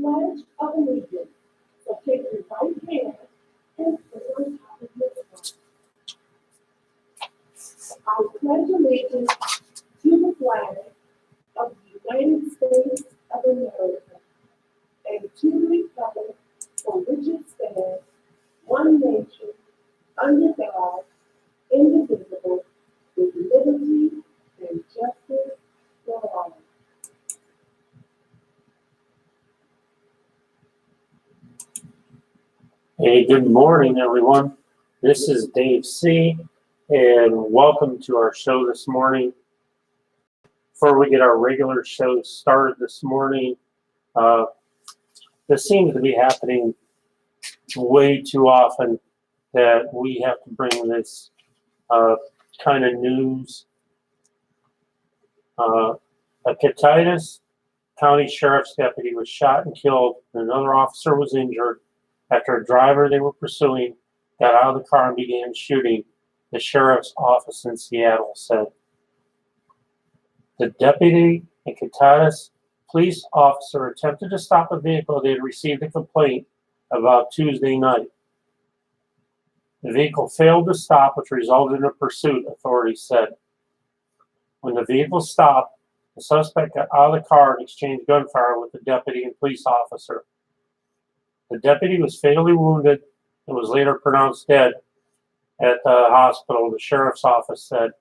Pledge of Allegiance. So take your right hand and put it on top of your heart. I pledge allegiance to the flag of the United States of America and to the republic for which it stands, one nation, under God, indivisible, with liberty and justice for all. Hey, good morning, everyone. This is Dave C., and welcome to our show this morning. Before we get our regular show started this morning, this seems to be happening way too often that we have to bring this kind of news. A Catitas County Sheriff's deputy was shot and killed, and another officer was injured after a driver they were pursuing got out of the car and began shooting, the sheriff's office in Seattle said. The deputy and Catitas police officer attempted to stop a vehicle they had received a complaint about Tuesday night. The vehicle failed to stop, which resulted in a pursuit, authorities said. When the vehicle stopped, the suspect got out of the car and exchanged gunfire with the deputy and police officer. The deputy was fatally wounded and was later pronounced dead at the hospital, the sheriff's office said. The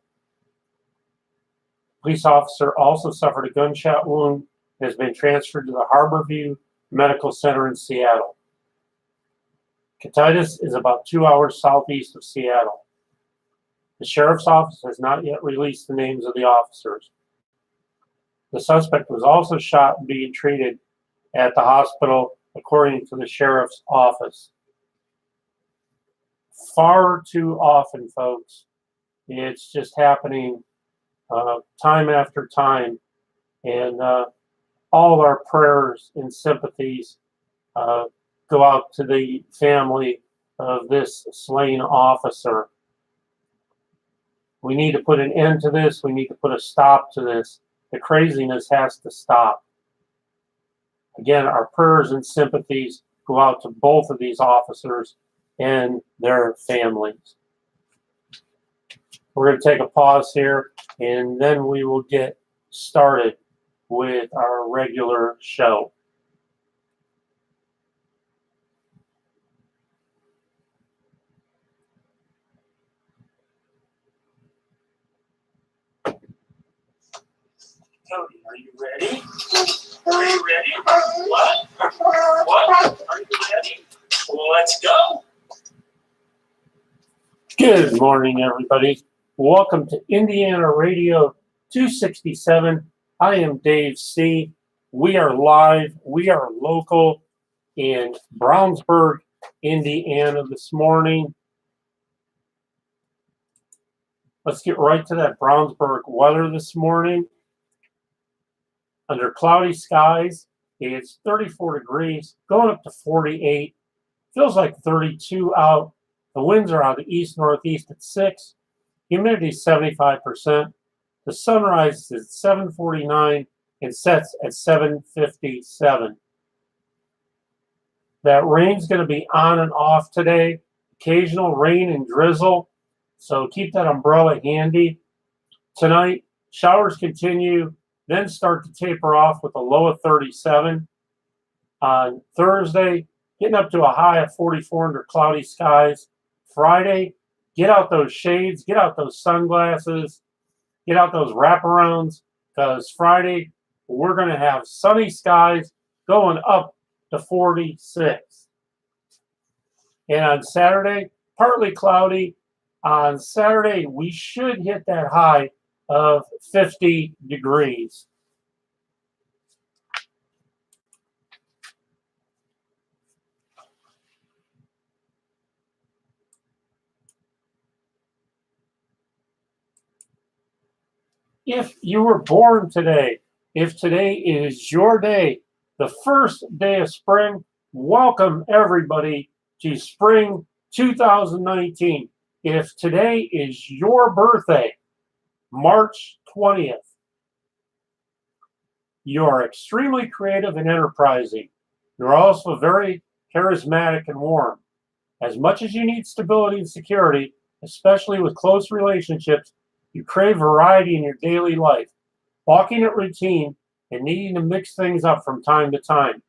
police officer also suffered a gunshot wound and has been transferred to the Harborview Medical Center in Seattle. Catitas is about 2 hours southeast of Seattle. The sheriff's office has not yet released the names of the officers. The suspect was also shot and being treated at the hospital, according to the sheriff's office. Far too often, folks. It's just happening time after time. And all of our prayers and sympathies go out to the family of this slain officer. We need to put an end to this. We need to put a stop to this. The craziness has to stop. Again, our prayers and sympathies go out to both of these officers and their families. We're going to take a pause here, and then we will get started with our regular show. Cody, are you ready? Are you ready? What? What? Are you ready? Let's go. Good morning, everybody. Welcome to Indiana Radio 267. I am Dave C. We are live. We are local in Brownsburg, Indiana this morning. Let's get right to that Brownsburg weather this morning. Under cloudy skies, it's 34 degrees, going up to 48. Feels like 32 out. The winds are out of the east-northeast at 6. Humidity is 75%. The sun rises at 7:49 and sets at 7:57. That rain's going to be on and off today. Occasional rain and drizzle, so keep that umbrella handy. Tonight, showers continue, then start to taper off with a low of 37. On Thursday, getting up to a high of 44 under cloudy skies. Friday, get out those shades, get out those sunglasses, get out those wraparounds, because Friday, we're going to have sunny skies going up to 46. And on Saturday, partly cloudy. On Saturday, we should hit that high of 50 degrees. If you were born today, if today is your day, the first day of spring, welcome everybody to spring 2019. If today is your birthday, March 20th, you are extremely creative and enterprising. You're also very charismatic and warm. As much as you need stability and security, especially with close relationships, you crave variety in your daily life, balking at routine and needing to mix things up from time to time.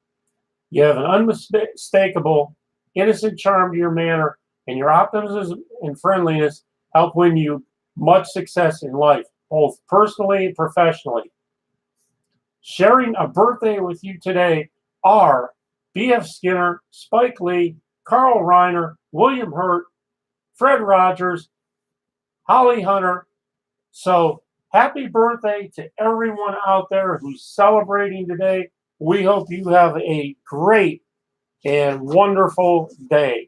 You have an unmistakable, innocent charm to your manner, and your optimism and friendliness help win you much success in life, both personally and professionally. Sharing a birthday with you today are B.F. Skinner, Spike Lee, Carl Reiner, William Hurt, Fred Rogers, Holly Hunter. So happy birthday to everyone out there who's celebrating today. We hope you have a great and wonderful day.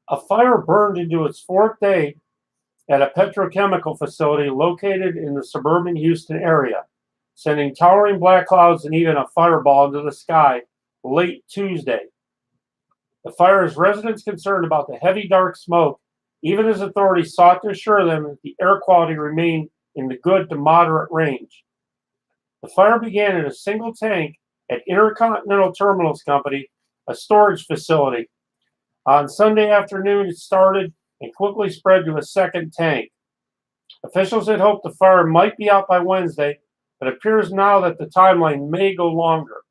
A fire burned into its fourth day at a petrochemical facility located in the suburban Houston area, sending towering black clouds and even a fireball into the sky late Tuesday. The fire has residents concerned about the heavy dark smoke, even as authorities sought to assure them that the air quality remained in the good to moderate range. The fire began in a single tank at Intercontinental Terminals Company, a storage facility. On Sunday afternoon, it started and quickly spread to a second tank. Officials had hoped the fire might be out by Wednesday, but it appears now that the timeline may go longer.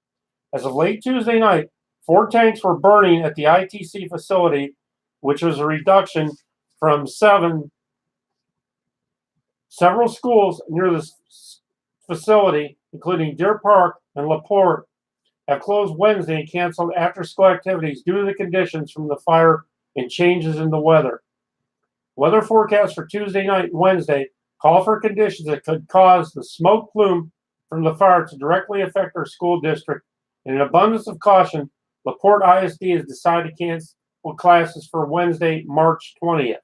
As of late Tuesday night, 4 tanks were burning at the ITC facility, which was a reduction from 7. Several schools near this facility, including Deer Park and LaPorte, have closed Wednesday and canceled after-school activities due to the conditions from the fire and changes in the weather. Weather forecasts for Tuesday night and Wednesday call for conditions that could cause the smoke plume from the fire to directly affect our school district. In an abundance of caution, LaPorte ISD has decided to cancel classes for Wednesday, March 20th.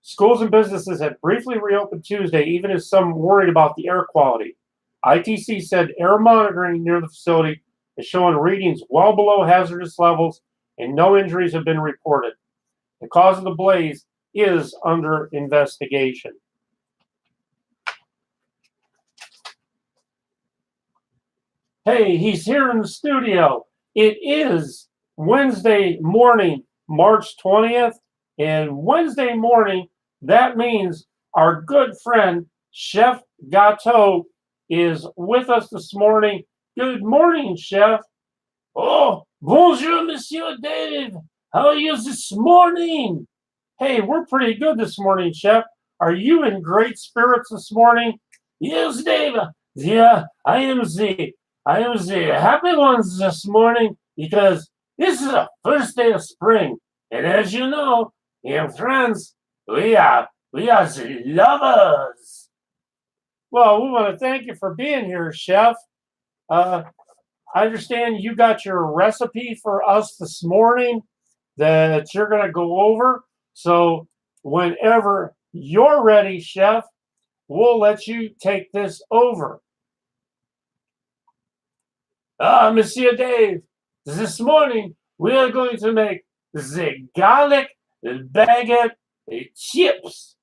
Schools and businesses had briefly reopened Tuesday, even as some worried about the air quality. ITC said air monitoring near the facility is showing readings well below hazardous levels, and no injuries have been reported. The cause of the blaze is under investigation. Hey, he's here in the studio. It is Wednesday morning, March 20th, and Wednesday morning, that means our good friend, Chef Gateau, is with us this morning. Good morning, Chef. Oh, bonjour, Monsieur Dave. How are you this morning? Hey, we're pretty good this morning, Chef. Are you in great spirits this morning? Yes, Dave. Yeah, I am the happy ones this morning because this is the first day of spring. And as you know, in France, we are the lovers. Well, we want to thank you for being here, Chef. I understand you got your recipe for us this morning that you're going to go over. So whenever you're ready, Chef, we'll let you take this over. Monsieur Dave, this morning we are going to make the garlic baguette chips.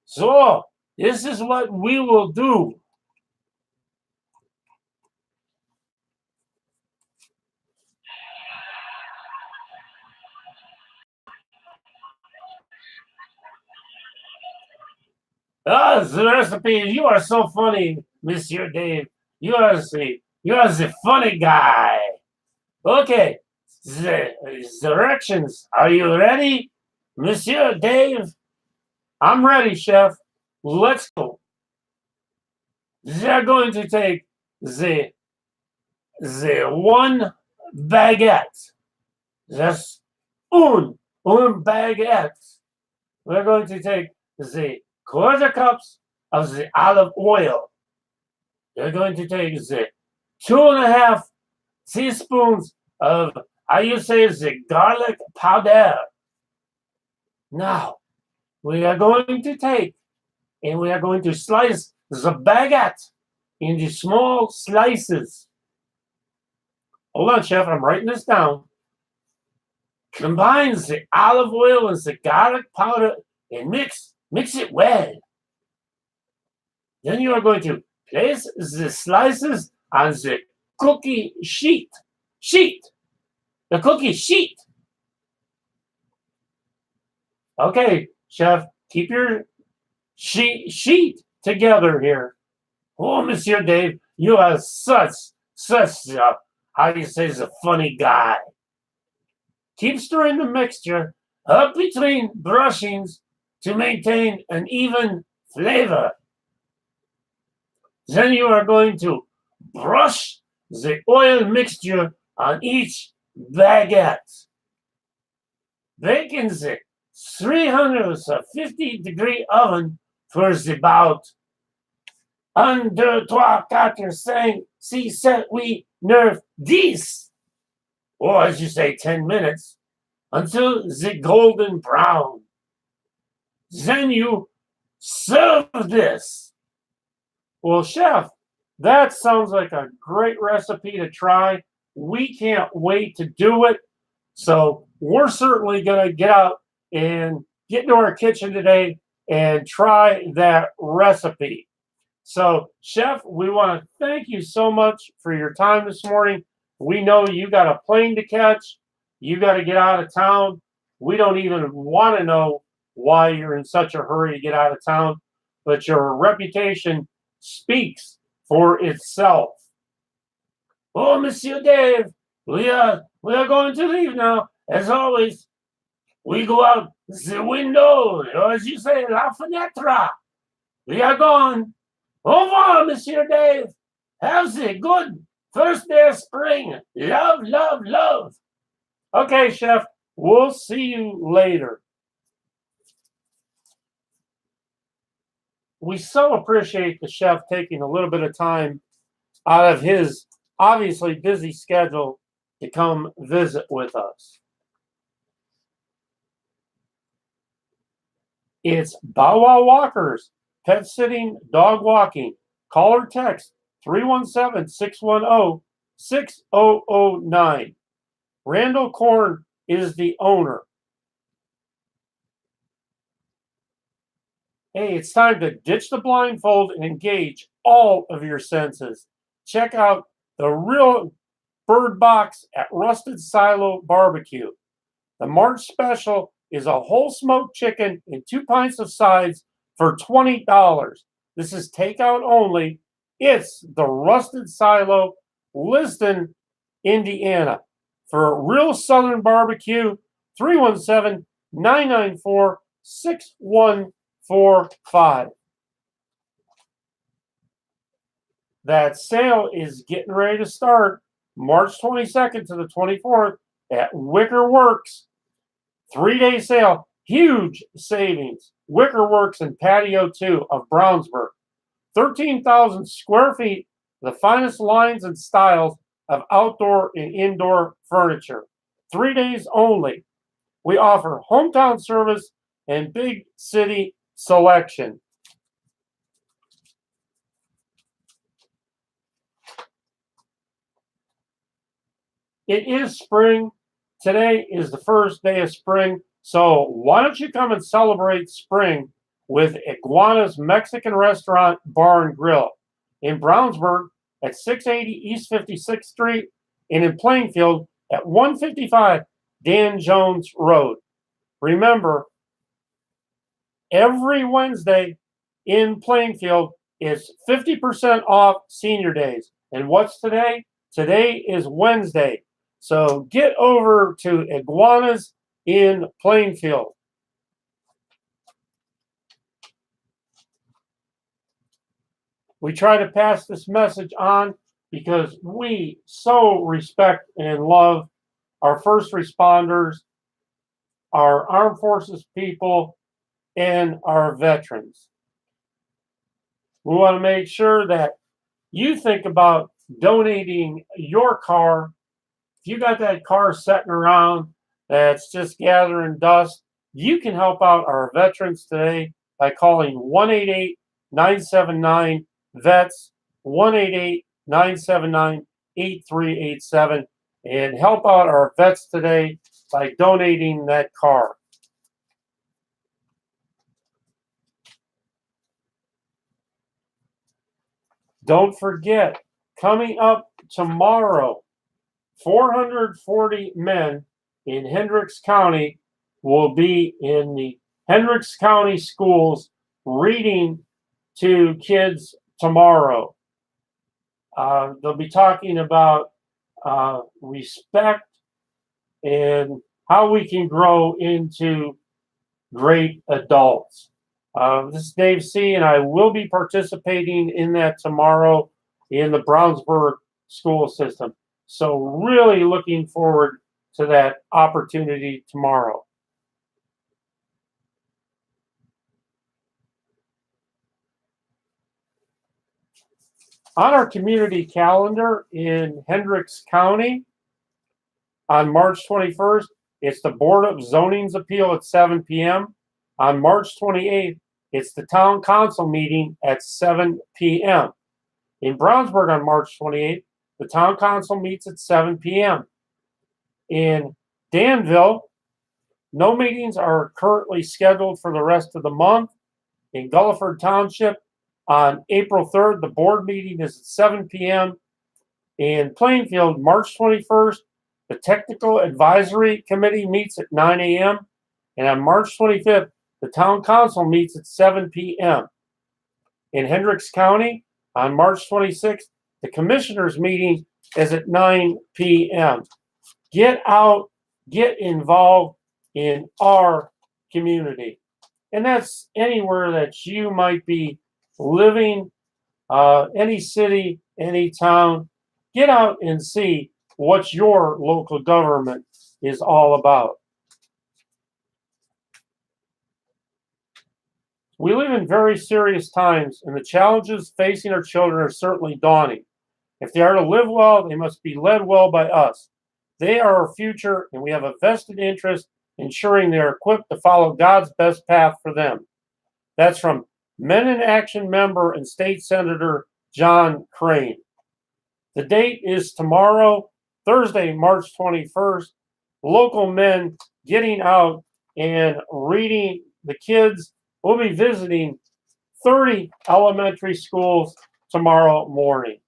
So this is what we will do. The recipe. You are so funny, Monsieur Dave. You are the funny guy. Okay, the directions. Are you ready, Monsieur Dave? I'm ready, Chef. Let's go. They're going to take the one baguette. Just un baguette. We're going to take the quarter cups of the olive oil. You're going to take the 2.5 teaspoons of, how you say, the garlic powder. Now, we are going to take and we are going to slice the baguette into small slices. Hold on, Chef, I'm writing this down. Combine the olive oil and the garlic powder and mix it well. Then you are going to place the slices on the cookie sheet. The cookie sheet. Okay, chef, keep your sheet together here. Oh, Monsieur Dave, you are such how do you say, is a funny guy. Keep stirring the mixture up between brushings to maintain an even flavor. Then you are going to brush the oil mixture on each baguette. Bake in the 350-degree oven for about 1, 2, 3, 4, 5, 6, 7, 8, 9, 10. Or as you say, 10 minutes, until the golden brown. Then you serve this. Well, chef, that sounds like a great recipe to try. We can't wait to do it. So we're certainly going to get out and get into our kitchen today and try that recipe. So, chef, we want to thank you so much for your time this morning. We know you got a plane to catch. You got to get out of town. We don't even want to know why you're in such a hurry to get out of town, but your reputation speaks for itself. Oh, Monsieur Dave, we are going to leave now. As always, we go out the window, or as you say, la fenêtre. We are gone. Au revoir, Monsieur Dave. Have a good first day of spring. Love, love, love. Okay, chef, we'll see you later. We so appreciate the chef taking a little bit of time out of his obviously busy schedule to come visit with us. It's Bow Wow Walkers, pet sitting, dog walking. Call or text 317-610-6009. Randall Korn is the owner. Hey, it's time to ditch the blindfold and engage all of your senses. Check out the real bird box at Rusted Silo Barbecue. The March special is a whole smoked chicken and 2 pints of sides for $20. This is takeout only. It's the Rusted Silo, Liston, Indiana. For real Southern barbecue, 317-994-6145. That sale is getting ready to start March 22nd to the 24th at Wicker Works. 3-day sale, huge savings. Wicker Works and Patio 2 of Brownsburg. 13,000 square feet, the finest lines and styles of outdoor and indoor furniture. 3 days only. We offer hometown service and big city selection. It is spring. Today is the first day of spring. So why don't you come and celebrate spring with Iguana's Mexican Restaurant, Bar and Grill in Brownsburg at 680 East 56th Street and in Plainfield at 155 Dan Jones Road. Remember, every Wednesday in Plainfield is 50% off senior days. And what's today? Today is Wednesday. So get over to Iguanas in Plainfield. We try to pass this message on because we so respect and love our first responders, our armed forces people, and our veterans. We want to make sure that you think about donating your car. If you got that car sitting around that's just gathering dust, you can help out our veterans today by calling 1-888-979-VETS, 1-888-979-8387, and help out our vets today by donating that car. Don't forget, coming up tomorrow, 440 men in Hendricks County will be in the Hendricks County schools reading to kids tomorrow. They'll be talking about respect and how we can grow into great adults. This is Dave C., and I will be participating in that tomorrow in the Brownsburg school system. So really looking forward to that opportunity tomorrow. On our community calendar in Hendricks County, on March 21st, it's the Board of Zoning's appeal at 7 p.m. On March 28th, it's the Town Council meeting at 7 p.m. In Brownsburg on March 28th, the Town Council meets at 7 p.m. In Danville, no meetings are currently scheduled for the rest of the month. In Gulliford Township, on April 3rd, the board meeting is at 7 p.m. In Plainfield, March 21st, the Technical Advisory Committee meets at 9 a.m. And on March 25th, the Town Council meets at 7 p.m. In Hendricks County, on March 26th, the Commissioners meeting is at 9 p.m. Get out, get involved in our community. And that's anywhere that you might be living, any city, any town. Get out and see what your local government is all about. We live in very serious times, and the challenges facing our children are certainly daunting. If they are to live well, they must be led well by us. They are our future, and we have a vested interest in ensuring they are equipped to follow God's best path for them. That's from Men in Action member and State Senator John Crane. The date is tomorrow, Thursday, March 21st. Local men getting out and reading. The kids will be visiting 30 elementary schools tomorrow morning.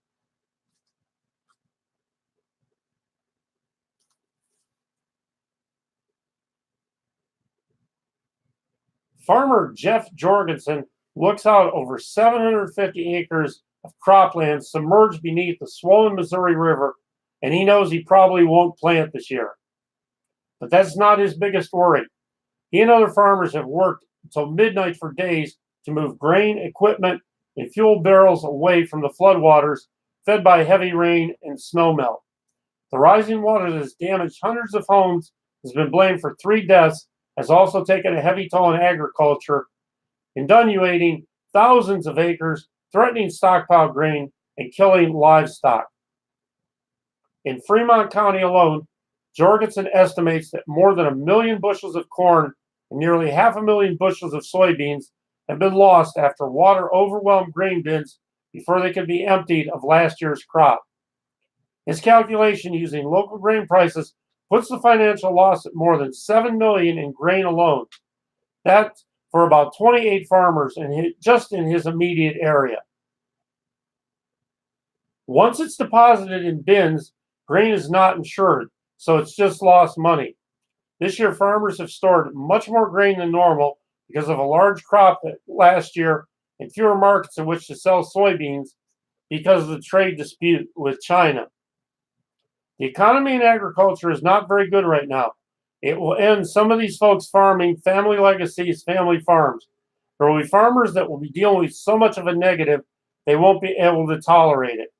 Farmer Jeff Jorgensen looks out over 750 acres of cropland submerged beneath the swollen Missouri River, and he knows he probably won't plant this year. But that's not his biggest worry. He and other farmers have worked until midnight for days to move grain, equipment, and fuel barrels away from the floodwaters fed by heavy rain and snowmelt. The rising water that has damaged hundreds of homes has been blamed for 3 deaths, has also taken a heavy toll on agriculture, inundating thousands of acres, threatening stockpile grain, and killing livestock. In Fremont County alone, Jorgensen estimates that more than 1 million bushels of corn and nearly 500,000 bushels of soybeans have been lost after water overwhelmed grain bins before they could be emptied of last year's crop. His calculation using local grain prices puts the financial loss at more than $7 million in grain alone. That's for about 28 farmers just in his immediate area. Once it's deposited in bins, grain is not insured, so it's just lost money. This year, farmers have stored much more grain than normal because of a large crop last year and fewer markets in which to sell soybeans because of the trade dispute with China. The economy in agriculture is not very good right now. It will end some of these folks farming family legacies, family farms. There will be farmers that will be dealing with so much of a negative, they won't be able to tolerate it.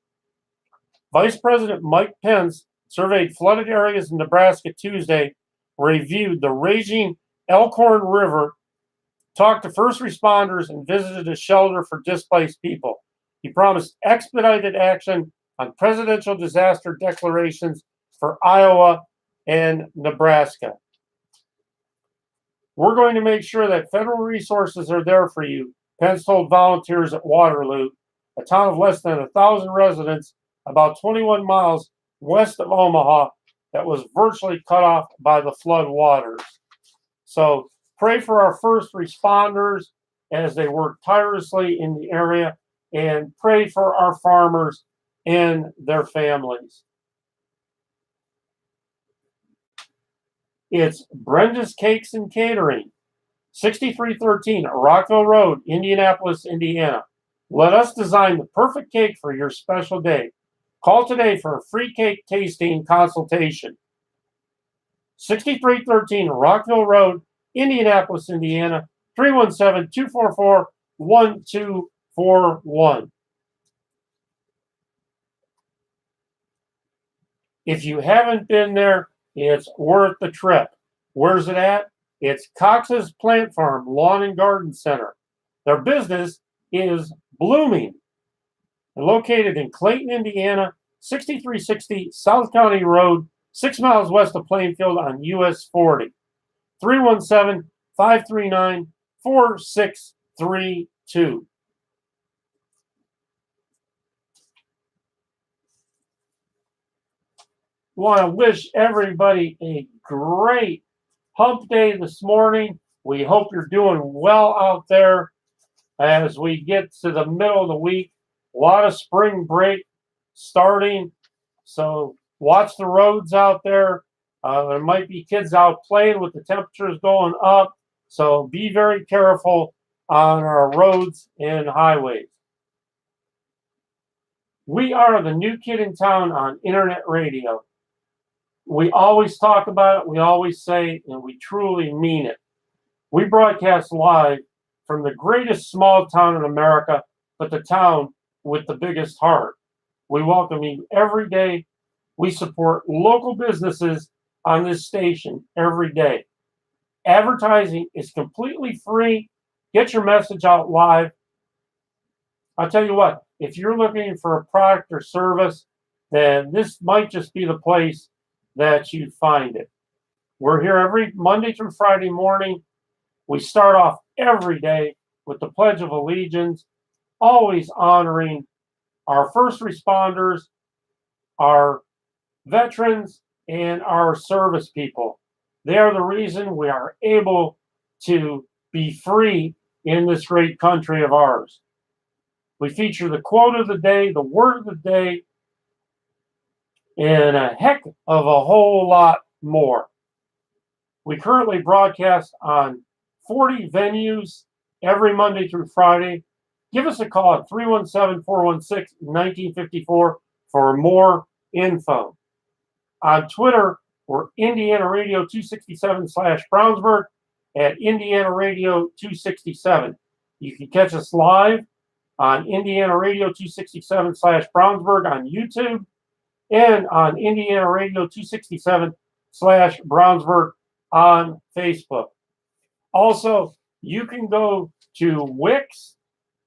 Vice President Mike Pence surveyed flooded areas in Nebraska Tuesday, where he viewed the raging Elkhorn River, talked to first responders, and visited a shelter for displaced people. He promised expedited action on presidential disaster declarations for Iowa and Nebraska. We're going to make sure that federal resources are there for you, Pence told volunteers at Waterloo, a town of less than 1,000 residents about 21 miles west of Omaha, that was virtually cut off by the flood waters. So pray for our first responders as they work tirelessly in the area, and pray for our farmers and their families. It's Brenda's Cakes and Catering, 6313 Rockville Road, Indianapolis, Indiana. Let us design the perfect cake for your special day. Call today for a free cake tasting consultation. 6313 Rockville Road, Indianapolis, Indiana, 317-244-1241. If you haven't been there, it's worth the trip. Where's it at? It's Cox's Plant Farm Lawn and Garden Center. Their business is blooming. They're located in Clayton, Indiana, 6360 South County Road, 6 miles west of Plainfield on US 40. 317-539-4632. Want to wish everybody a great hump day this morning. We hope you're doing well out there as we get to the middle of the week. A lot of spring break starting, so watch the roads out there. There might be kids out playing with the temperatures going up, so be very careful on our roads and highways. We are the new kid in town on internet radio. We always talk about it, we always say, and we truly mean it. We broadcast live from the greatest small town in America, but the town with the biggest heart. We welcome you every day. We support local businesses on this station every day. Advertising is completely free. Get your message out live. I'll tell you what, if you're looking for a product or service, then this might just be the place that you find it. We're here every Monday through Friday morning. We start off every day with the Pledge of Allegiance, always honoring our first responders, our veterans, and our service people. They are the reason we are able to be free in this great country of ours. We feature the quote of the day, the word of the day, and a heck of a whole lot more. We currently broadcast on 40 venues every Monday through Friday. Give us a call at 317-416-1954 for more info. On Twitter, we're Indiana Radio 267/Brownsburg at Indiana Radio 267. You can catch us live on Indiana Radio 267/Brownsburg on YouTube and on Indiana Radio 267/Brownsburg on Facebook. Also, you can go to Wix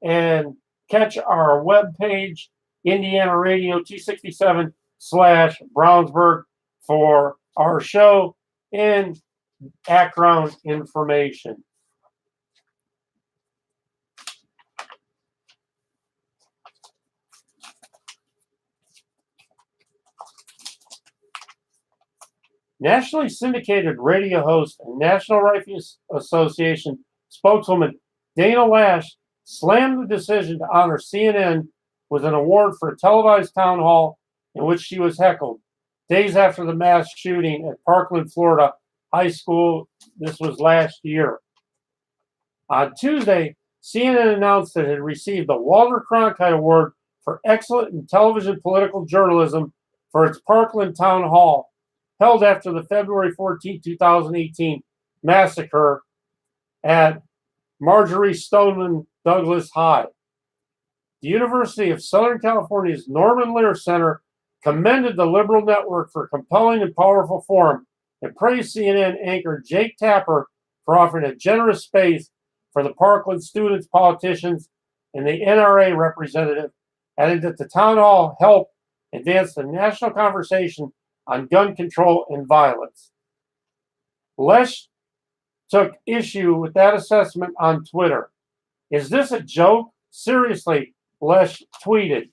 and catch our webpage, Indiana Radio 267/Brownsburg, for our show and background information. Nationally syndicated radio host and National Rifle Association spokeswoman Dana Lash slammed the decision to honor CNN with an award for a televised town hall in which she was heckled days after the mass shooting at Parkland, Florida high school. This was last year. On Tuesday, CNN announced that it had received the Walter Cronkite Award for Excellent in Television Political Journalism for its Parkland Town Hall, held after the February 14, 2018 massacre at Marjorie Stoneman Douglas High. The University of Southern California's Norman Lear Center commended the Liberal Network for a compelling and powerful forum and praised CNN anchor Jake Tapper for offering a generous space for the Parkland students, politicians, and the NRA representative, adding that the town hall helped advance the national conversation on gun control and violence. Lesh took issue with that assessment on Twitter. Is this a joke? Seriously, Lesh tweeted.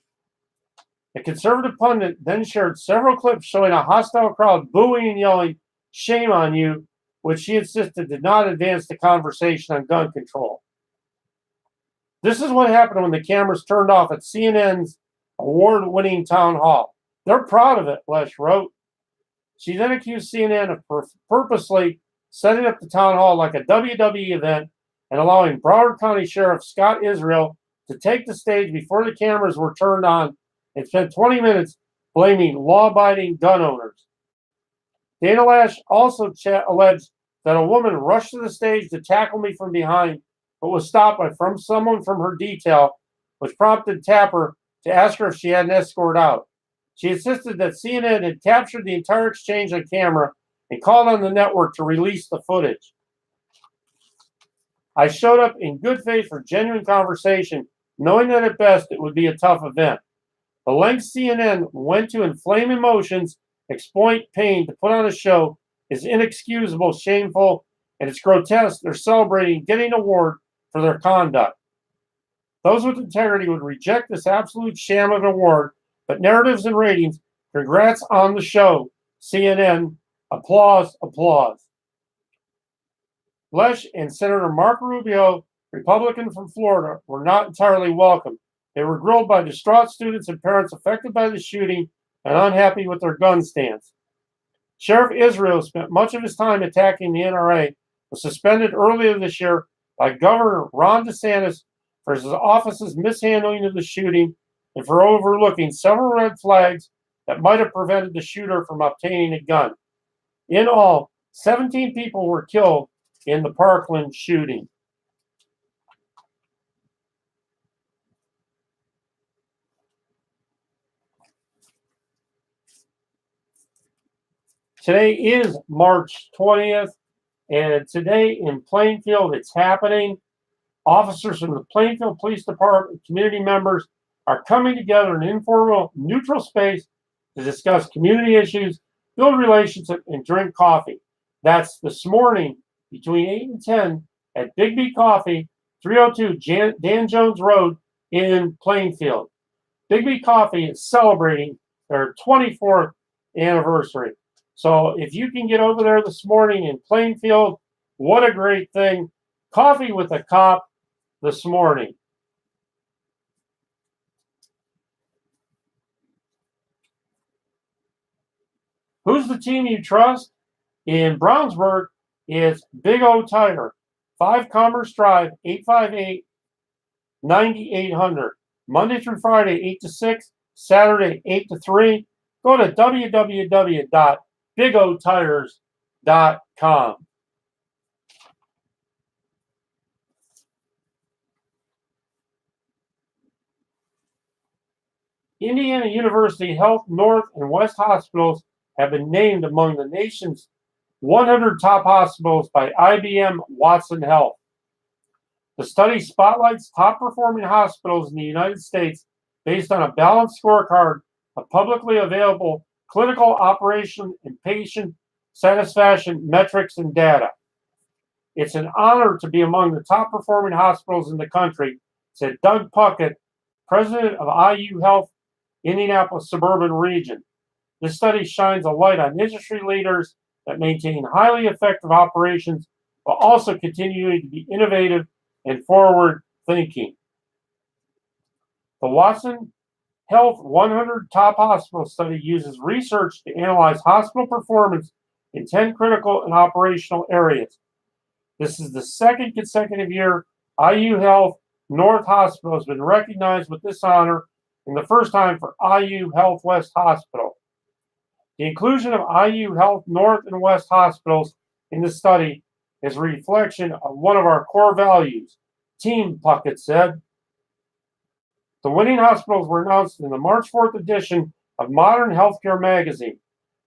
The conservative pundit then shared several clips showing a hostile crowd booing and yelling, "Shame on you," which she insisted did not advance the conversation on gun control. This is what happened when the cameras turned off at CNN's award-winning town hall. They're proud of it, Lesh wrote. She then accused CNN of purposely setting up the town hall like a WWE event and allowing Broward County Sheriff Scott Israel to take the stage before the cameras were turned on and spent 20 minutes blaming law-abiding gun owners. Dana Lash also alleged that a woman rushed to the stage to tackle me from behind, but was stopped by someone from her detail, which prompted Tapper to ask her if she had an escort out. She insisted that CNN had captured the entire exchange on camera and called on the network to release the footage. I showed up in good faith for genuine conversation, knowing that at best it would be a tough event. The lengths CNN went to inflame emotions, exploit pain to put on a show is inexcusable, shameful, and it's grotesque. They're celebrating getting an award for their conduct. Those with integrity would reject this absolute sham of an award, but narratives and ratings, congrats on the show, CNN, applause, applause. Lesh and Senator Marco Rubio, Republican from Florida, were not entirely welcome. They were grilled by distraught students and parents affected by the shooting and unhappy with their gun stance. Sheriff Israel spent much of his time attacking the NRA, was suspended earlier this year by Governor Ron DeSantis for his office's mishandling of the shooting and for overlooking several red flags that might have prevented the shooter from obtaining a gun. In all, 17 people were killed in the Parkland shooting. Today is March 20th, and today in Plainfield, it's happening. Officers from the Plainfield Police Department, community members are coming together in an informal, neutral space to discuss community issues, build relationships, and drink coffee. That's this morning between 8 and 10 at Big B Coffee, 302 Dan Jones Road in Plainfield. Big B Coffee is celebrating their 24th anniversary. So if you can get over there this morning in Plainfield, what a great thing. Coffee with a cop this morning. Who's the team you trust? In Brownsburg, it's Big O Tire, 5 Commerce Drive, 858-9800. Monday through Friday, 8 to 6, Saturday, 8 to 3. Go to www.bigotires.com. Indiana University Health North and West Hospitals have been named among the nation's 100 top hospitals by IBM Watson Health. The study spotlights top-performing hospitals in the United States based on a balanced scorecard of publicly available clinical, operation, and patient satisfaction metrics and data. It's an honor to be among the top-performing hospitals in the country, said Doug Puckett, president of IU Health Indianapolis Suburban Region. This study shines a light on industry leaders that maintain highly effective operations while also continuing to be innovative and forward-thinking. The Watson Health 100 Top Hospital Study uses research to analyze hospital performance in 10 critical and operational areas. This is the second consecutive year IU Health North Hospital has been recognized with this honor, and the first time for IU Health West Hospital. The inclusion of IU Health North and West hospitals in the study is a reflection of one of our core values, team, Puckett said. The winning hospitals were announced in the March 4th edition of Modern Healthcare magazine.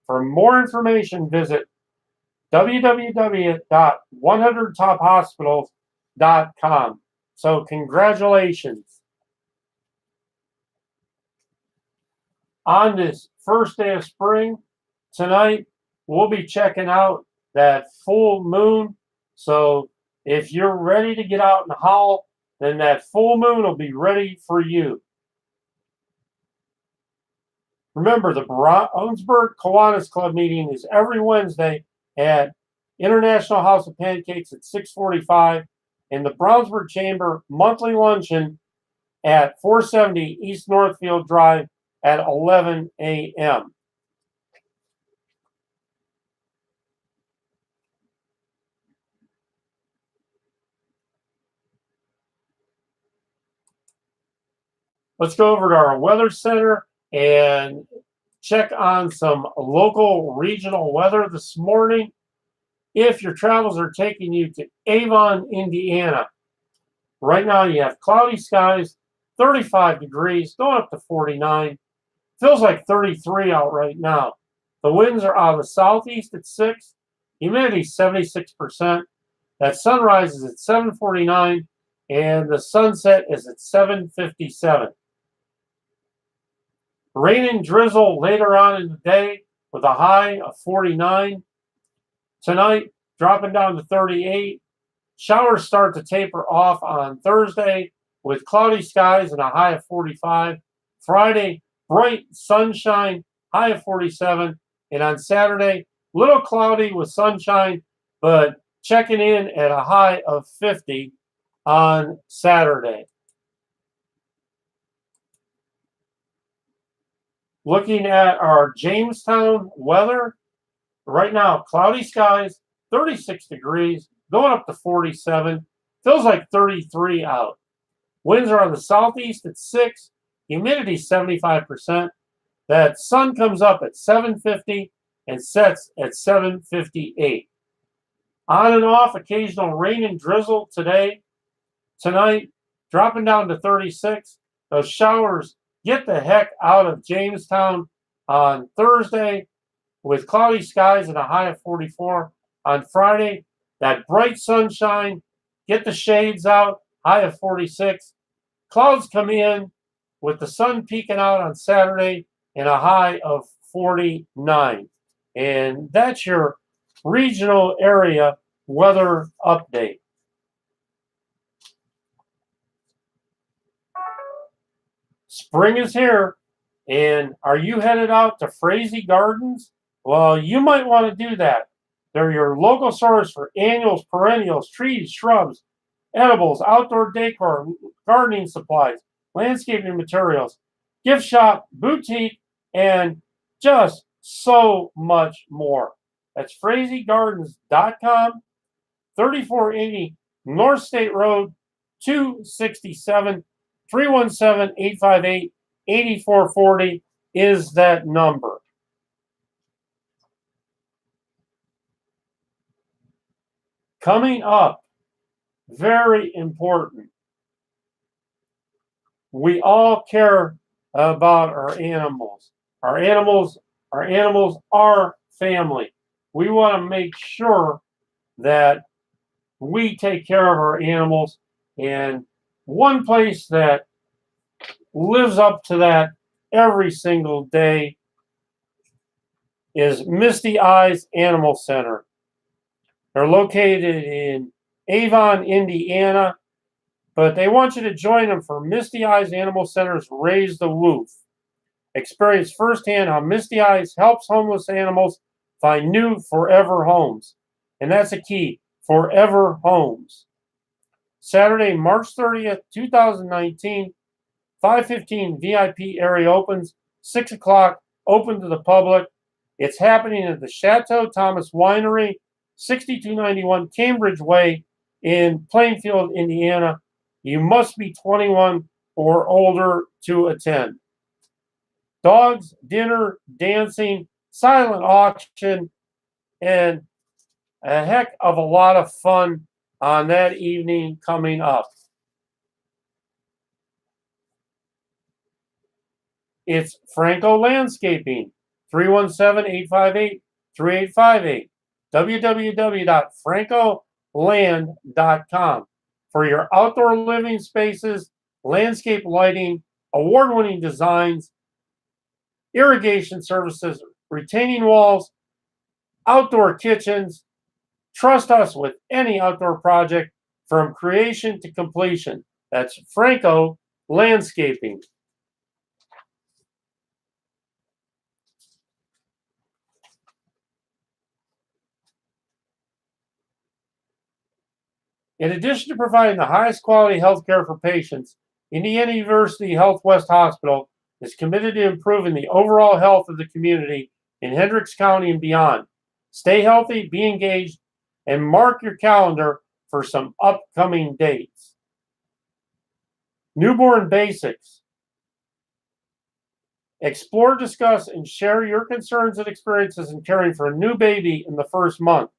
For more information, visit www.100tophospitals.com. So congratulations. On this first day of spring, tonight, we'll be checking out that full moon. So if you're ready to get out and howl, then that full moon will be ready for you. Remember, the Brownsburg Kiwanis Club meeting is every Wednesday at International House of Pancakes at 6:45, and the Brownsburg Chamber monthly luncheon at 470 East Northfield Drive at 11 a.m. Let's go over to our weather center and check on some local regional weather this morning. If your travels are taking you to Avon, Indiana, right now you have cloudy skies, 35 degrees, going up to 49. Feels like 33 out right now. The winds are out of the southeast at 6, humidity 76%. That sunrise is at 7:49, and the sunset is at 7:57. Rain and drizzle later on in the day with a high of 49. Tonight, dropping down to 38. Showers start to taper off on Thursday with cloudy skies and a high of 45. Friday, bright sunshine, high of 47. And on Saturday, little cloudy with sunshine, but checking in at a high of 50 on Saturday. Looking at our Jamestown weather, right now, cloudy skies, 36 degrees, going up to 47. Feels like 33 out. Winds are on the southeast at 6, humidity 75%. That sun comes up at 7:50 and sets at 7:58. On and off, occasional rain and drizzle today. Tonight, dropping down to 36. Those showers get the heck out of Jamestown on Thursday with cloudy skies and a high of 44. On Friday, that bright sunshine, get the shades out, high of 46. Clouds come in with the sun peeking out on Saturday and a high of 49. And that's your regional area weather update. Spring is here, and are you headed out to Frazee Gardens? Well, you might want to do that. They're your local source for annuals, perennials, trees, shrubs, edibles, outdoor decor, gardening supplies, landscaping materials, gift shop, boutique, and just so much more. That's FrazeeGardens.com, 3480 North State Road, 267, 317-858-8440 is that number. Coming up, very important. We all care about our animals. Our animals are family. We want to make sure that we take care of our animals, and one place that lives up to that every single day is Misty Eyes Animal Center. They're located in Avon, Indiana, but they want you to join them for Misty Eyes Animal Center's Raise the Roof. Experience firsthand how Misty Eyes helps homeless animals find new forever homes. And that's a key, forever homes. Saturday, March 30th, 2019, 5:15 VIP area opens, 6 o'clock open to the public. It's happening at the Chateau Thomas Winery, 6291 Cambridge Way in Plainfield, Indiana. You must be 21 or older to attend. Dogs, dinner, dancing, silent auction, and a heck of a lot of fun on that evening coming up. It's Franco Landscaping, 317-858-3858, www.francoland.com for your outdoor living spaces, landscape lighting, award-winning designs, irrigation services, retaining walls, outdoor kitchens. Trust us with any outdoor project from creation to completion. That's Franco Landscaping. In addition to providing the highest quality health care for patients, Indiana University Health West Hospital is committed to improving the overall health of the community in Hendricks County and beyond. Stay healthy, be engaged, and mark your calendar for some upcoming dates. Newborn Basics. Explore, discuss, and share your concerns and experiences in caring for a new baby in the first month.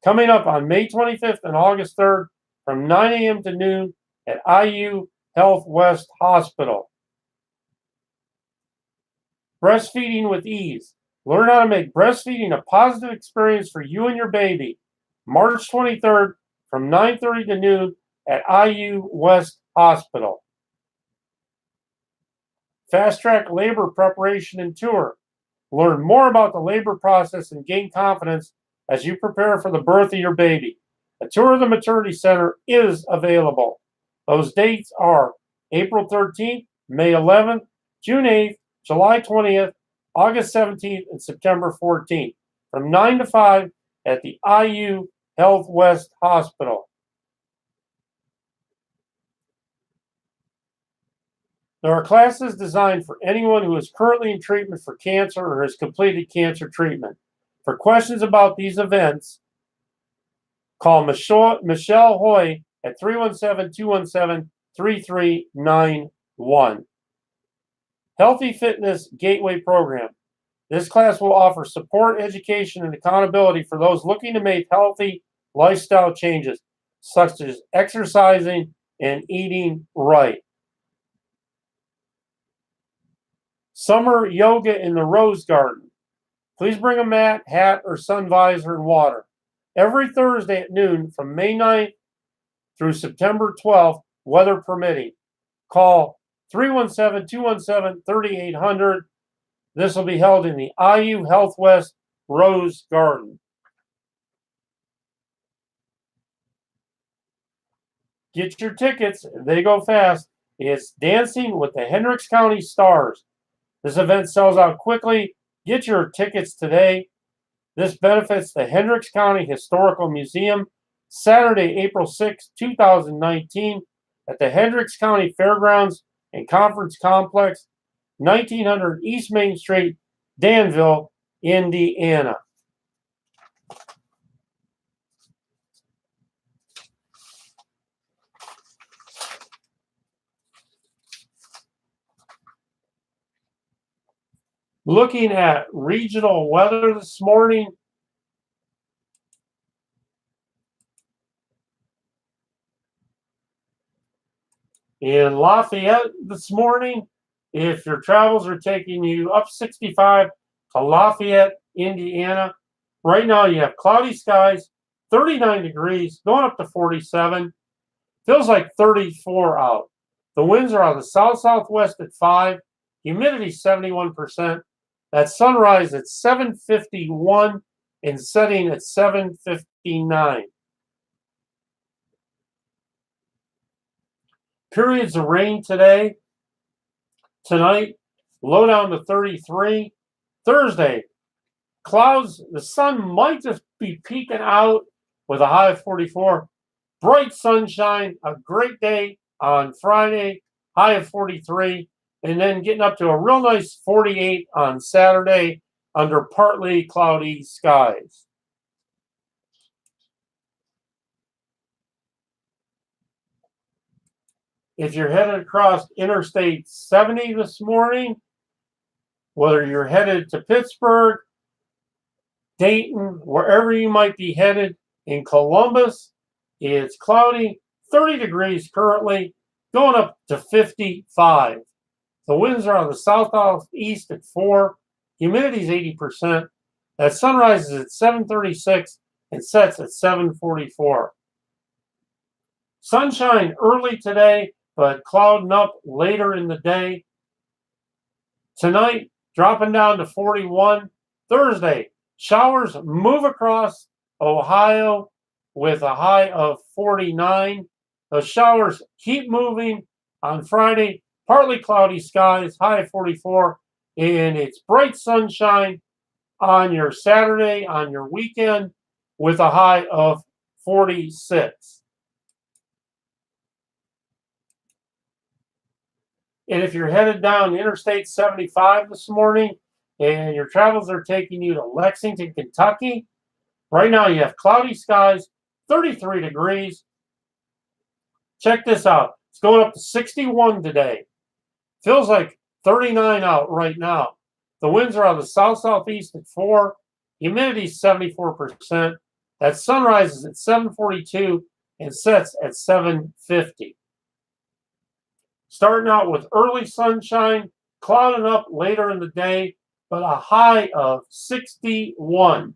Coming up on May 25th and August 3rd from 9 a.m. to noon at IU Health West Hospital. Breastfeeding with Ease. Learn how to make breastfeeding a positive experience for you and your baby. March 23rd from 9:30 to noon at IU West Hospital. Fast Track Labor Preparation and Tour. Learn more about the labor process and gain confidence as you prepare for the birth of your baby. A tour of the maternity center is available. Those dates are April 13th, May 11th, June 8th, July 20th, August 17th, and September 14th from 9 to 5 at the IU Health West Hospital. There are classes designed for anyone who is currently in treatment for cancer or has completed cancer treatment. For questions about these events, call Michelle Hoy at 317-217-3391. Healthy Fitness Gateway Program. This class will offer support, education, and accountability for those looking to make healthy lifestyle changes, such as exercising and eating right. Summer Yoga in the Rose Garden. Please bring a mat, hat, or sun visor and water. Every Thursday at noon from May 9th through September 12th, weather permitting. Call 317-217-3800. This will be held in the IU Health West Rose Garden. Get your tickets. They go fast. It's Dancing with the Hendricks County Stars. This event sells out quickly. Get your tickets today. This benefits the Hendricks County Historical Museum, Saturday, April 6, 2019, at the Hendricks County Fairgrounds and Conference Complex, 1900 East Main Street, Danville, Indiana. Looking at regional weather this morning, in Lafayette this morning, if your travels are taking you up 65 to Lafayette, Indiana, right now you have cloudy skies, 39 degrees, going up to 47. Feels like 34 out. The winds are out of the south-southwest at 5. Humidity 71%. At sunrise at 7:51 and setting at 7:59. Periods of rain today. Tonight, low down to 33. Thursday, clouds. The sun might just be peeking out with a high of 44. Bright sunshine, a great day on Friday, high of 43. And then getting up to a real nice 48 on Saturday under partly cloudy skies. If you're headed across Interstate 70 this morning, whether you're headed to Pittsburgh, Dayton, wherever you might be headed, in Columbus, it's cloudy, 30 degrees currently, going up to 55. The winds are on the south-southeast at 4. Humidity is 80%. That sunrise is at 7:36 and sets at 7:44. Sunshine early today, but clouding up later in the day. Tonight, dropping down to 41. Thursday, showers move across Ohio with a high of 49. Those showers keep moving on Friday. Partly cloudy skies, high of 44, and it's bright sunshine on your Saturday, on your weekend, with a high of 46. And if you're headed down Interstate 75 this morning and your travels are taking you to Lexington, Kentucky, right now you have cloudy skies, 33 degrees. Check this out. It's going up to 61 today. Feels like 39 out right now. The winds are out of the south-southeast at 4. Humidity is 74%. That sun rises at 7:42 and sets at 7:50. Starting out with early sunshine, clouding up later in the day, but a high of 61.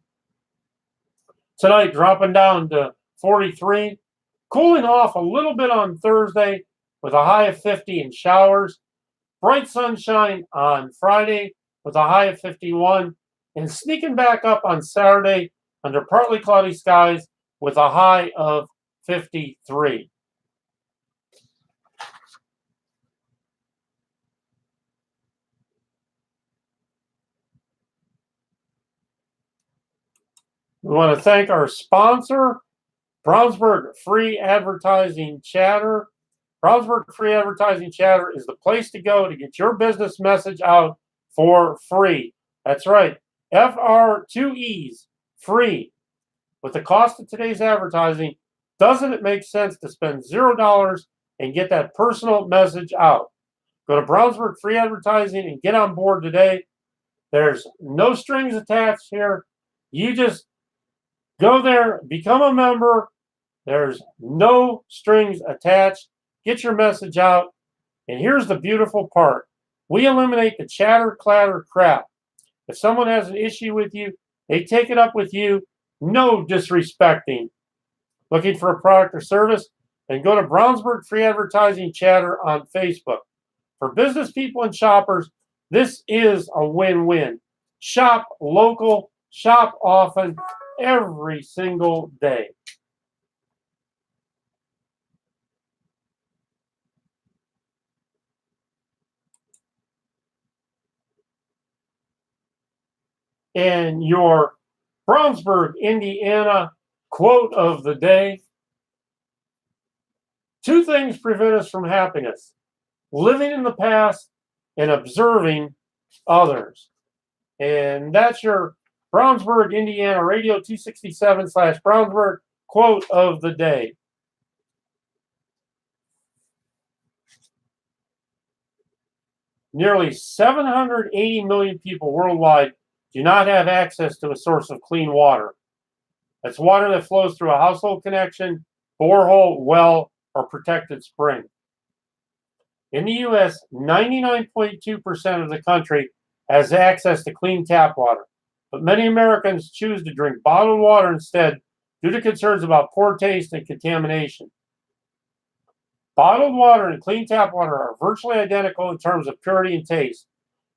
Tonight dropping down to 43. Cooling off a little bit on Thursday with a high of 50 and showers. Bright sunshine on Friday with a high of 51. And sneaking back up on Saturday under partly cloudy skies with a high of 53. We want to thank our sponsor, Brownsburg Free Advertising Chatter. Brownsburg Free Advertising Chatter is the place to go to get your business message out for free. That's right, FR2Es, free. With the cost of today's advertising, doesn't it make sense to spend $0 and get that personal message out? Go to Brownsburg Free Advertising and get on board today. There's no strings attached here. You just go there, become a member. There's no strings attached. Get your message out. And here's the beautiful part. We eliminate the chatter, clatter, crap. If someone has an issue with you, they take it up with you. No disrespecting. Looking for a product or service? Then go to Brownsburg Free Advertising Chatter on Facebook. For business people and shoppers, this is a win-win. Shop local, shop often, every single day. And your Brownsburg, Indiana quote of the day: 2 things prevent us from happiness: living in the past and observing others. And that's your Brownsburg, Indiana Radio 267/Brownsburg quote of the day. Nearly 780 million people worldwide do not have access to a source of clean water. That's water that flows through a household connection, borehole, well, or protected spring. In the U.S., 99.2% of the country has access to clean tap water, but many Americans choose to drink bottled water instead due to concerns about poor taste and contamination. Bottled water and clean tap water are virtually identical in terms of purity and taste.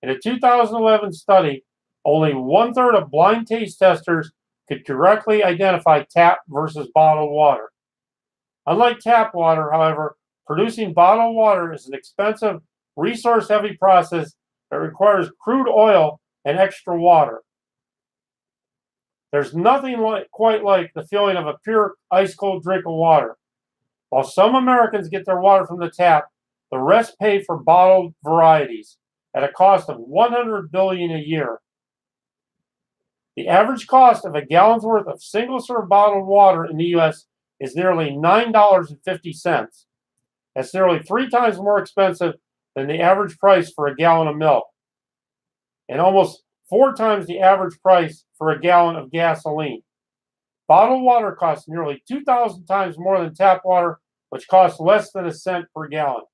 In a 2011 study, only 1/3 of blind taste testers could correctly identify tap versus bottled water. Unlike tap water, however, producing bottled water is an expensive, resource-heavy process that requires crude oil and extra water. There's nothing quite like the feeling of a pure, ice-cold drink of water. While some Americans get their water from the tap, the rest pay for bottled varieties at a cost of $100 billion a year. The average cost of a gallon's worth of single-serve bottled water in the U.S. is nearly $9.50. That's nearly 3 times more expensive than the average price for a gallon of milk, and almost 4 times the average price for a gallon of gasoline. Bottled water costs nearly 2,000 times more than tap water, which costs less than a cent per gallon.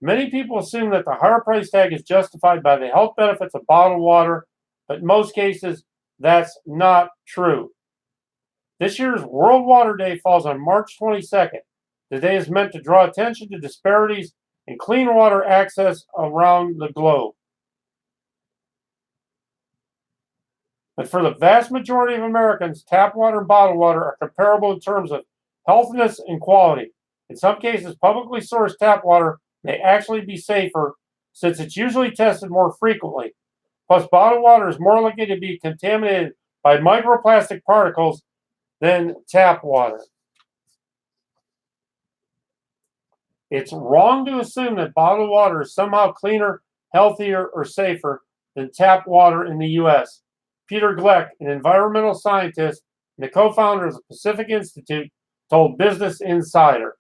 Many people assume that the higher price tag is justified by the health benefits of bottled water, but in most cases, that's not true. This year's World Water Day falls on March 22nd. The day is meant to draw attention to disparities in clean water access around the globe. But for the vast majority of Americans, tap water and bottled water are comparable in terms of healthiness and quality. In some cases, publicly sourced tap water may actually be safer since it's usually tested more frequently. Plus, bottled water is more likely to be contaminated by microplastic particles than tap water. It's wrong to assume that bottled water is somehow cleaner, healthier, or safer than tap water in the U.S. Peter Gleck, an environmental scientist and the co-founder of the Pacific Institute, told Business Insider.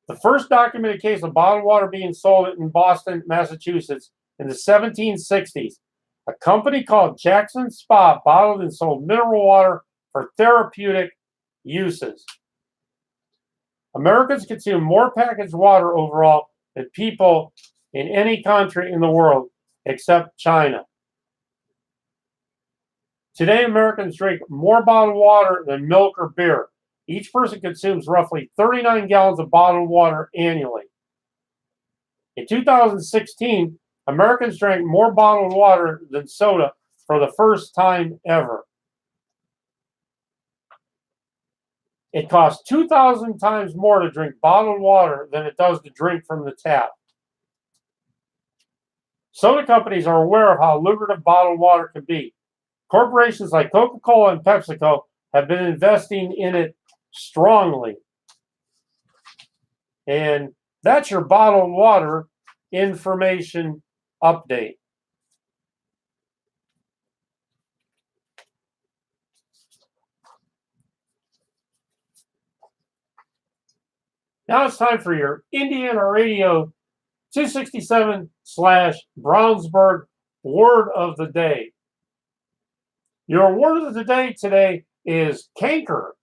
The first documented case of bottled water being sold in Boston, Massachusetts in the 1760s. A company called Jackson Spa bottled and sold mineral water for therapeutic uses. Americans consume more packaged water overall than people in any country in the world except China. Today, Americans drink more bottled water than milk or beer. Each person consumes roughly 39 gallons of bottled water annually. In 2016, Americans drank more bottled water than soda for the first time ever. It costs 2,000 times more to drink bottled water than it does to drink from the tap. Soda companies are aware of how lucrative bottled water can be. Corporations like Coca-Cola and PepsiCo have been investing in it strongly. And that's your bottled water information update. Now it's time for your Indiana Radio 267/Brownsburg Word of the Day. Your word of the day today is canker.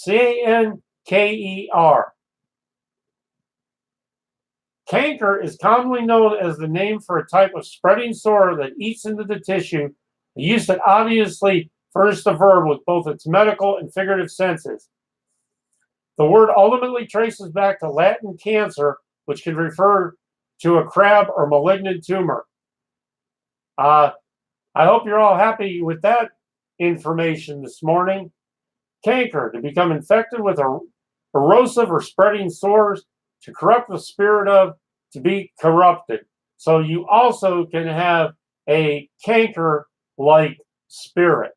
Canker. Canker is commonly known as the name for a type of spreading sore that eats into the tissue, a use that obviously furnishes the verb with both its medical and figurative senses. The word ultimately traces back to Latin cancer, which can refer to a crab or malignant tumor. I hope you're all happy with that information this morning. Canker, to become infected with a erosive or spreading sores, to corrupt the spirit of, to be corrupted. So you also can have a canker-like spirit.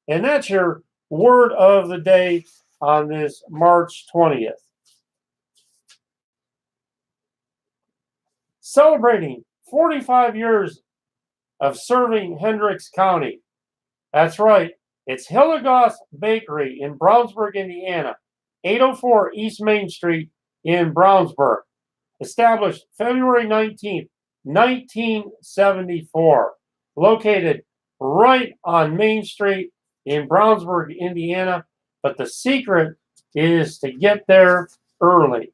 And that's your word of the day on this March 20th. Celebrating 45 years of serving Hendricks County. That's right. It's Hilligoss Bakery in Brownsburg, Indiana, 804 East Main Street in Brownsburg. Established February 19th, 1974. Located right on Main Street in Brownsburg, Indiana. But the secret is to get there early.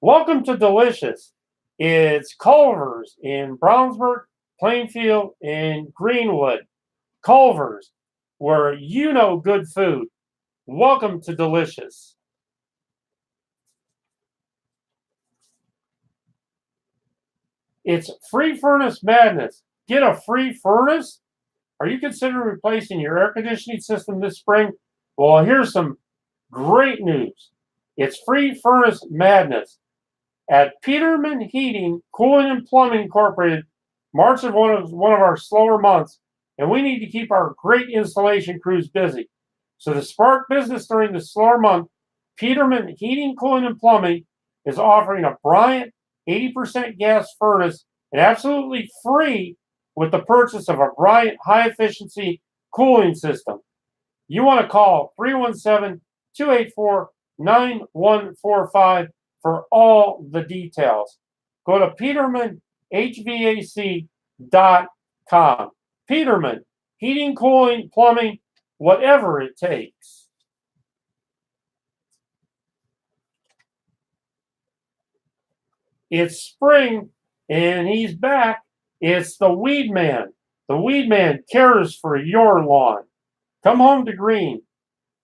Welcome to Delicious. It's Culver's in Brownsburg, Plainfield, and Greenwood. Culver's, where you know good food. Welcome to Delicious. It's Free Furnace Madness. Get a free furnace? Are you considering replacing your air conditioning system this spring? Well, here's some great news. It's Free Furnace Madness. At Peterman Heating, Cooling, and Plumbing Incorporated, March is one of our slower months, and we need to keep our great installation crews busy. So to spark business during the slower month, Peterman Heating, Cooling, and Plumbing is offering a Bryant 80% gas furnace and absolutely free with the purchase of a Bryant high-efficiency cooling system. You want to call 317-284-9145 for all the details. Go to PetermanHVAC.com. Peterman, heating, cooling, plumbing, whatever it takes. It's spring, and he's back. It's the Weed Man. The Weed Man cares for your lawn. Come home to green.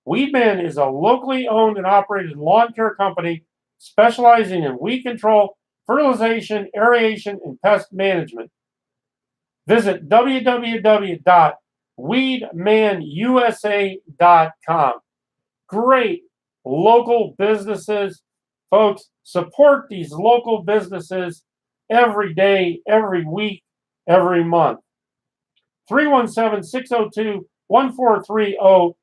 Weed Man is a locally owned and operated lawn care company specializing in weed control, fertilization, aeration, and pest management. Visit www.weedmanusa.com. Great local businesses. Folks, support these local businesses every day, every week, every month. 317-602-1430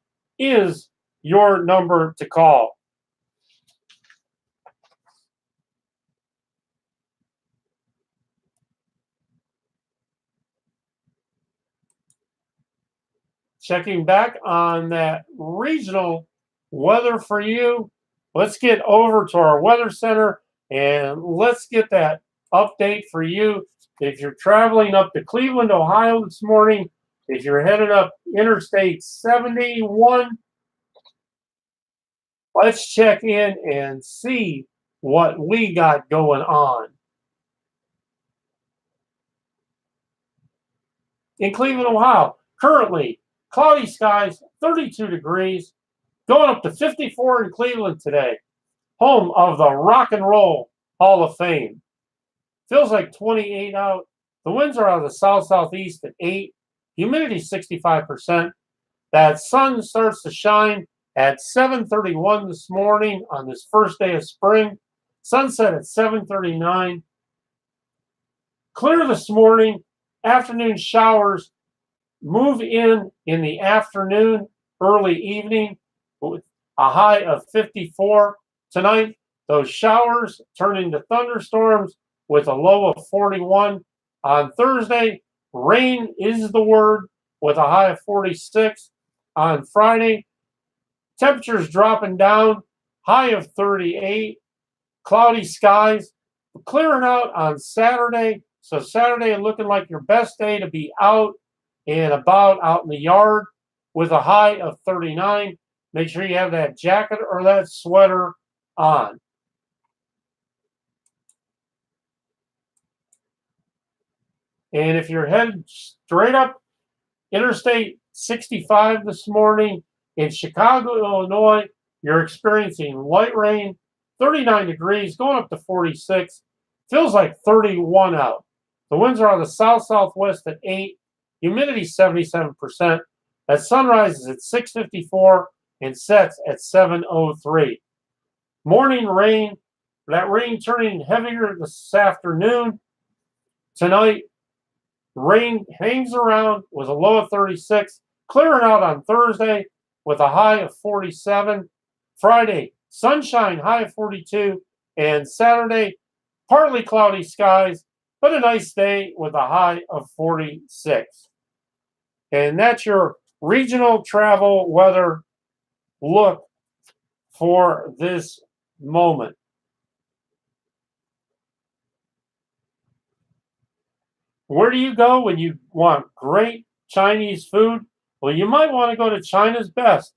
is your number to call. Checking back on that regional weather for you. Let's get over to our weather center and let's get that update for you. If you're traveling up to Cleveland, Ohio this morning, if you're headed up Interstate 71, let's check in and see what we got going on. In Cleveland, Ohio, currently cloudy skies, 32 degrees, going up to 54 in Cleveland today, home of the Rock and Roll Hall of Fame. Feels like 28 out. The winds are out of the south-southeast at 8. Humidity 65%. That sun starts to shine at 7:31 this morning on this first day of spring. Sunset at 7:39. Clear this morning. Afternoon showers move in the afternoon, early evening with a high of 54. Tonight, those showers turn into thunderstorms with a low of 41. On Thursday, rain is the word with a high of 46. On Friday, temperatures dropping down, high of 38. Cloudy skies, clearing out on Saturday. So Saturday looking like your best day to be out and about out in the yard with a high of 39. Make sure you have that jacket or that sweater on. And if you're headed straight up Interstate 65 this morning in Chicago, Illinois, you're experiencing light rain, 39 degrees, going up to 46. Feels like 31 out. The winds are out of the south-southwest at 8. Humidity 77%. That sunrise is at 6:54 and sets at 7:03. Morning rain. That rain turning heavier this afternoon. Tonight, rain hangs around with a low of 36. Clearing out on Thursday with a high of 47. Friday, sunshine, high of 42. And Saturday, partly cloudy skies, but a nice day with a high of 46. And that's your regional travel weather look for this moment. Where do you go when you want great Chinese food? Well, you might want to go to China's Best,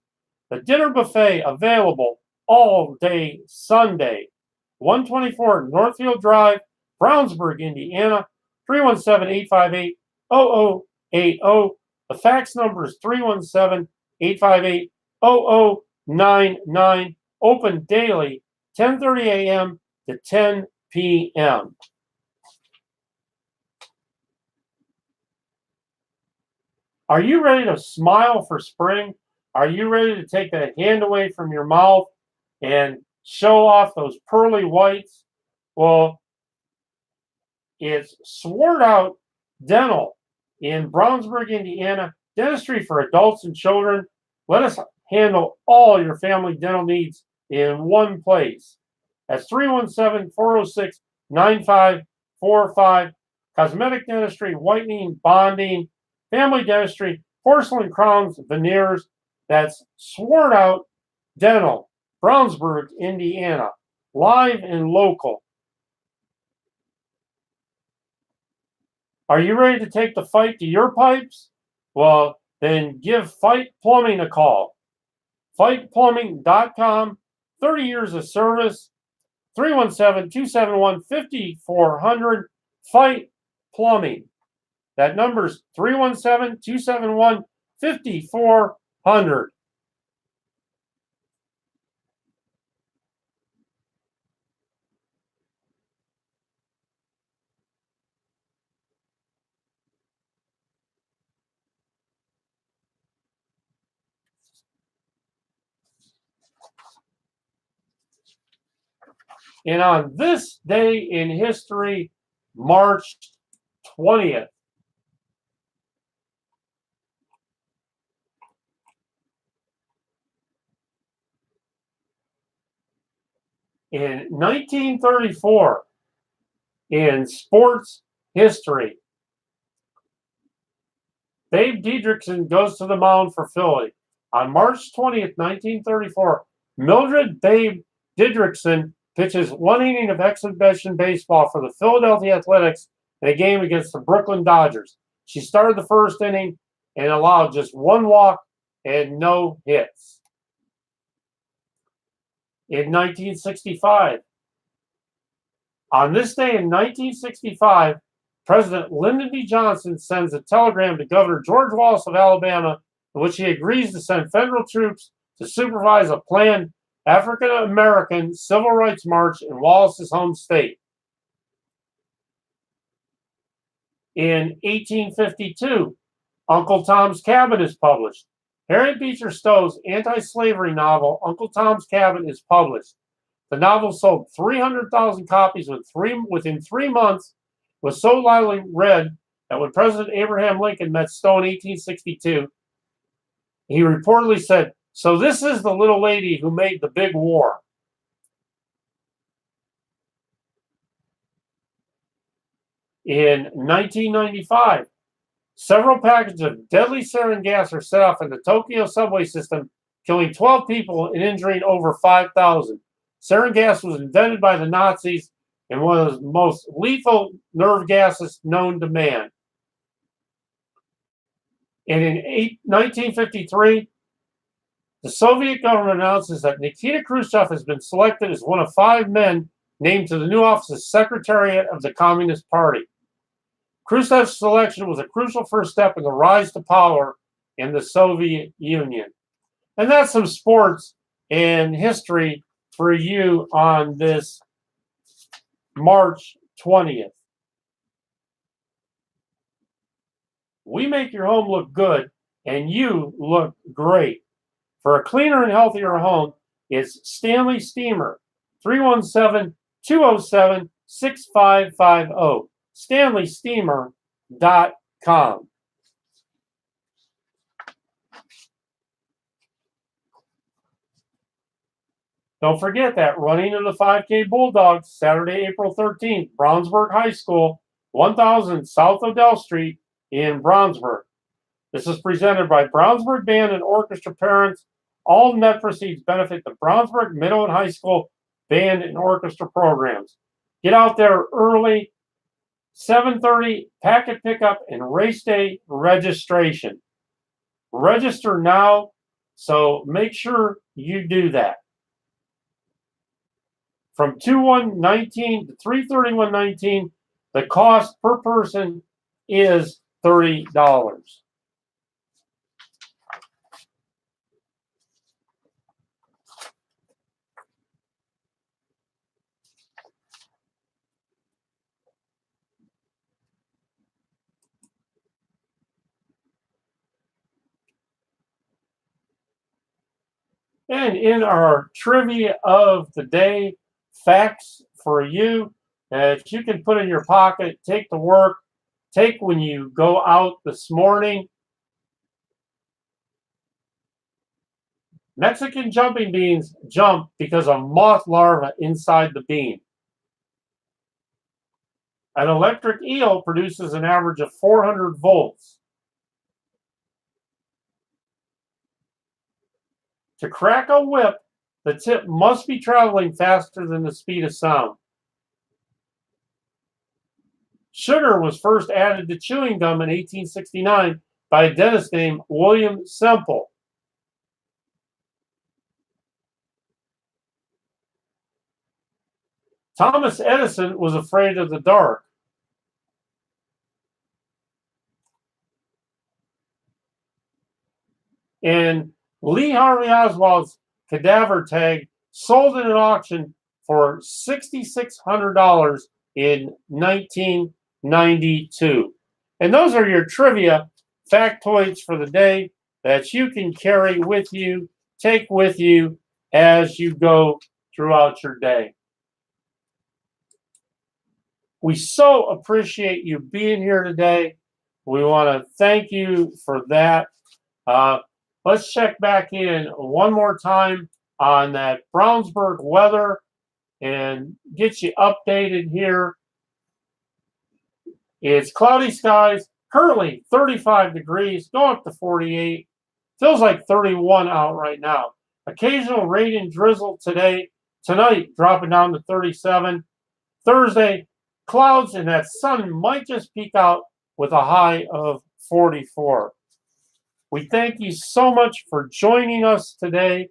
the dinner buffet available all day Sunday. 124 Northfield Drive, Brownsburg, Indiana, 317-858-0080. The fax number is 317-858-0099. Open daily, 10:30 a.m. to 10 p.m. Are you ready to smile for spring? Are you ready to take that hand away from your mouth and show off those pearly whites? Well, it's Sword Out Dental in Brownsburg, Indiana. Dentistry for adults and children. Let us handle all your family dental needs in one place. That's 317-406-9545. Cosmetic dentistry, whitening, bonding, family dentistry, porcelain crowns, veneers. That's Sword Out Dental, Brownsburg, Indiana. Live and local. Are you ready to take the fight to your pipes? Well, then give Fight Plumbing a call. FightPlumbing.com, 30 years of service, 317-271-5400, Fight Plumbing. That number's 317-271-5400. And on this day in history, March 20th, In 1934, in sports history, Babe Didrikson goes to the mound for Philly. On March 20th, 1934, Mildred Babe Didrikson pitches one inning of exhibition baseball for the Philadelphia Athletics in a game against the Brooklyn Dodgers. She started the first inning and allowed just one walk and no hits. In 1965, on this day in 1965, President Lyndon B. Johnson sends a telegram to Governor George Wallace of Alabama in which he agrees to send federal troops to supervise a planned African-American civil rights march in Wallace's home state. In 1852, Uncle Tom's Cabin is published. Harriet Beecher Stowe's anti-slavery novel, Uncle Tom's Cabin, is published. The novel sold 300,000 copies within 3 months, was so widely read that when President Abraham Lincoln met Stowe in 1862, he reportedly said, "So this is the little lady who made the big war." In 1995, several packages of deadly sarin gas are set off in the Tokyo subway system, killing 12 people and injuring over 5,000. Sarin gas was invented by the Nazis and one of the most lethal nerve gases known to man. And in 1953, the Soviet government announces that Nikita Khrushchev has been selected as one of 5 men named to the new office as Secretariat of the Communist Party. Khrushchev's selection was a crucial first step in the rise to power in the Soviet Union. And that's some sports and history for you on this March 20th. We make your home look good, and you look great. For a cleaner and healthier home, it's Stanley Steamer, 317-207-6550, StanleySteamer.com. Don't forget that running of the 5K Bulldogs, Saturday, April 13th, Brownsburg High School, 1000 South Odell Street in Brownsburg. This is presented by Brownsburg Band and Orchestra Parents. All net proceeds benefit the Brownsburg Middle and High School Band and Orchestra programs. Get out there early, 7:30, packet pickup and race day registration. Register now, so make sure you do that. From 2/1/19 to 3/31/19, the cost per person is $30. And in our trivia of the day, facts for you that you can put in your pocket, take to work, take when you go out this morning. Mexican jumping beans jump because of moth larvae inside the bean. An electric eel produces an average of 400 volts. To crack a whip, the tip must be traveling faster than the speed of sound. Sugar was first added to chewing gum in 1869 by a dentist named William Semple. Thomas Edison was afraid of the dark. And Lee Harvey Oswald's cadaver tag sold in an auction for $6,600 in 1992. And those are your trivia factoids for the day that you can carry with you, take with you as you go throughout your day. We so appreciate you being here today. We want to thank you for that. Let's check back in one more time on that Brownsburg weather and get you updated here. It's cloudy skies, currently 35 degrees, going up to 48. Feels like 31 out right now. Occasional rain and drizzle today. Tonight, dropping down to 37. Thursday, clouds, and that sun might just peek out with a high of 44. We thank you so much for joining us today.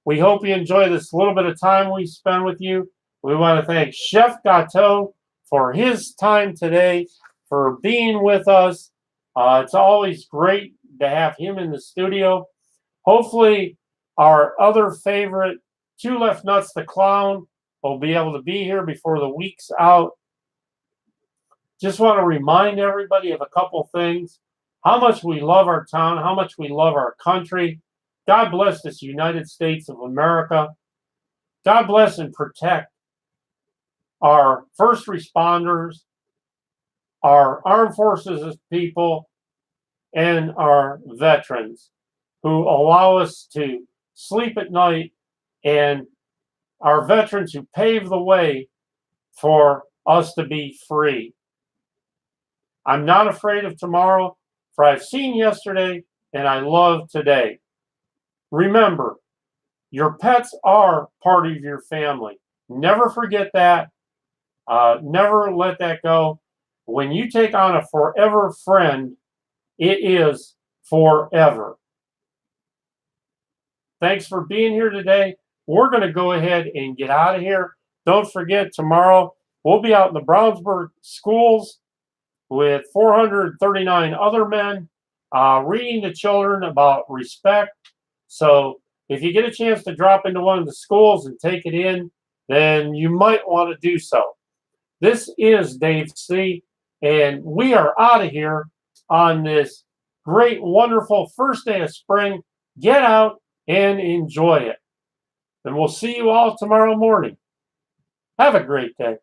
We hope you enjoy this little bit of time we spend with you. We want to thank Chef Gateau for his time today, for being with us. It's always great to have him in the studio. Hopefully, our other favorite, Two Left Nuts the Clown, will be able to be here before the week's out. Just want to remind everybody of a couple things. How much we love our town, how much we love our country. God bless this United States of America. God bless and protect our first responders, our armed forces people, and our veterans who allow us to sleep at night, and our veterans who pave the way for us to be free. I'm not afraid of tomorrow, for I've seen yesterday and I love today. Remember, your pets are part of your family. Never forget that. Never let that go. When you take on a forever friend, it is forever. Thanks for being here today. We're going to go ahead and get out of here. Don't forget, tomorrow we'll be out in the Brownsburg schools with 439 other men, reading to children about respect. So if you get a chance to drop into one of the schools and take it in, then you might want to do so. This is Dave C., and we are out of here on this great, wonderful first day of spring. Get out and enjoy it. And we'll see you all tomorrow morning. Have a great day.